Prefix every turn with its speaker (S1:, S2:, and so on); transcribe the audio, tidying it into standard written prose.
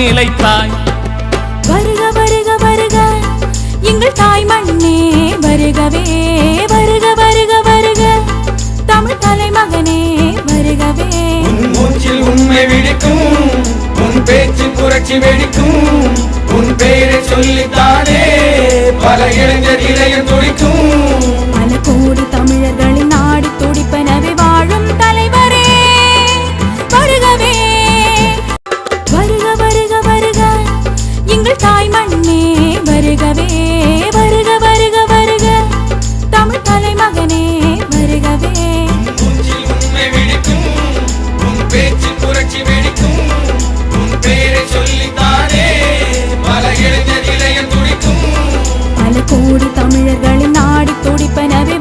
S1: நிலைத்தாய்.
S2: வருக வருக வருக எங்கள் தாய் மண்ணே வருகவே வருக வருக வருக தமிழ் தலைமகனே வருகவே.
S3: உன் மூச்சில் உண்மை வெடிக்கும், உன் பேச்சு புரட்சி வெடிக்கும், உன் பெயரை சொல்லித்தானே பல இளைஞர் இதயம் துடிக்கும்.
S2: பல கோடி தமிழர்களின் நாடி துடிப்பனவே வாழும் தலைவரே வருகவே. வருக வருக வருக எங்கள் தாய் மண்ணே வருகவே வருக வருக வருக தமிழ் தலைமகனே வருகவே.
S3: மூச்சில் உண்மை வெடிக்கும், உன் பேச்சு புரட்சி வெடிக்கும், உன் பெயரை சொல்லித்தானே பல இளைஞர் இதயம் துடிக்கும்.
S2: பல கோடி தமிழர்களின் நாடி துடிப்பனவே